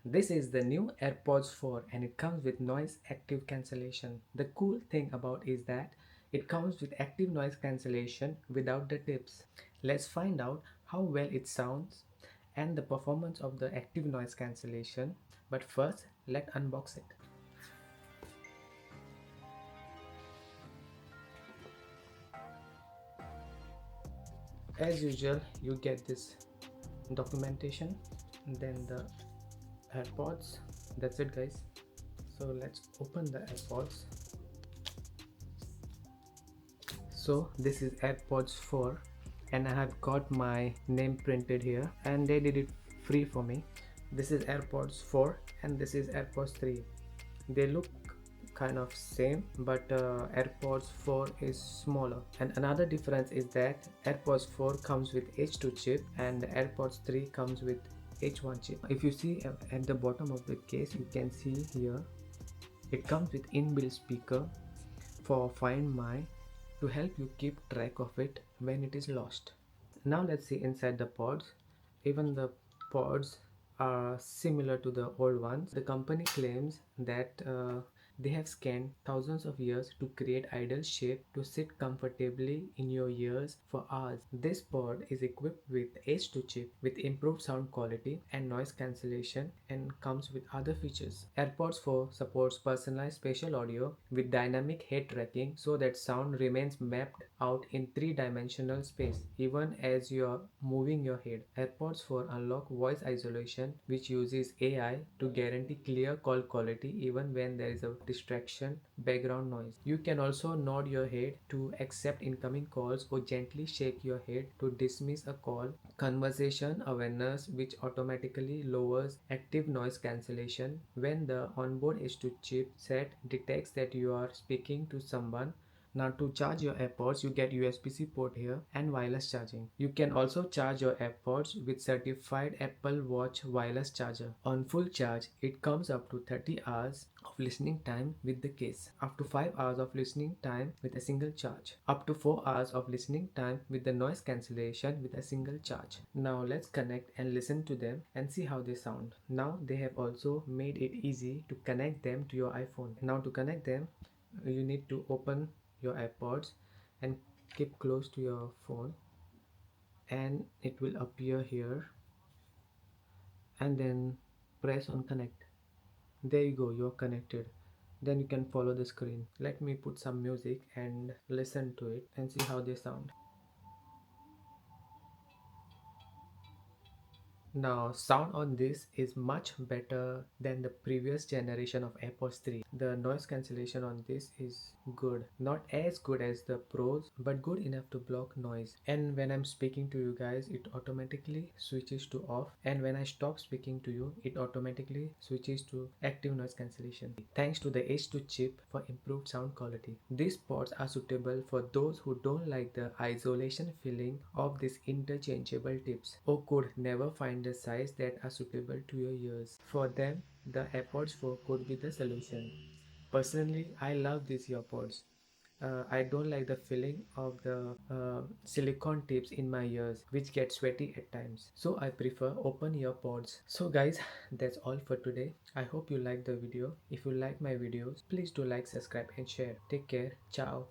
This is the new AirPods 4 and it comes with noise active cancellation. The cool thing about is that it comes with active noise cancellation without the tips. Let's find out how well it sounds and the performance of the active noise cancellation. But first, let's unbox it. As usual, you get this documentation, then the AirPods. That's it, guys. So let's open the AirPods. So this is AirPods 4 and I have got my name printed here and they did it free for me. This is AirPods 4 and this is AirPods 3. They look kind of same, but AirPods 4 is smaller. And another difference is that AirPods 4 comes with H2 chip and AirPods 3 comes with H1 chip. If you see at the bottom of the case, you can see here it comes with inbuilt speaker for Find My to help you keep track of it when it is lost. Now let's see inside the pods. Even the pods are similar to the old ones. The company claims that they have scanned thousands of years to create ideal shape to sit comfortably in your ears for hours. This pod is equipped with H2 chip with improved sound quality and noise cancellation and comes with other features. AirPods 4 supports personalized spatial audio with dynamic head tracking so that sound remains mapped out in three-dimensional space even as you are moving your head. AirPods 4 unlock voice isolation which uses AI to guarantee clear call quality even when there is a distraction background noise. You can also nod your head to accept incoming calls or gently shake your head to dismiss a call. Conversation awareness which automatically lowers active noise cancellation when the onboard H2 chip set detects that you are speaking to someone. Now to charge your AirPods, you get USB-C port here and wireless charging. You can also charge your AirPods with certified Apple Watch wireless charger. On full charge, it comes up to 30 hours of listening time with the case, up to 5 hours of listening time with a single charge, up to 4 hours of listening time with the noise cancellation with a single charge. Now let's connect and listen to them and see how they sound. Now they have also made it easy to connect them to your iPhone. Now to connect them, you need to open your AirPods and keep close to your phone and it will appear here and then press on connect. There you go, you're connected. Then you can follow the screen. Let me put some music and listen to it and see how they sound. Now, sound on this is much better than the previous generation of AirPods 3. The noise cancellation on this is good. Not as good as the Pros, but good enough to block noise. And when I'm speaking to you guys, it automatically switches to off. And when I stop speaking to you, it automatically switches to active noise cancellation. Thanks to the H2 chip for improved sound quality. These pods are suitable for those who don't like the isolation feeling of these interchangeable tips or could never find the size that are suitable to your ears. For them, the AirPods 4 could be the solution. Personally, I love these earpods. I don't like the feeling of the silicone tips in my ears which get sweaty at times. So I prefer open earpods. So guys, that's all for today. I hope you liked the video. If you like my videos, please do like, subscribe and share. Take care. Ciao.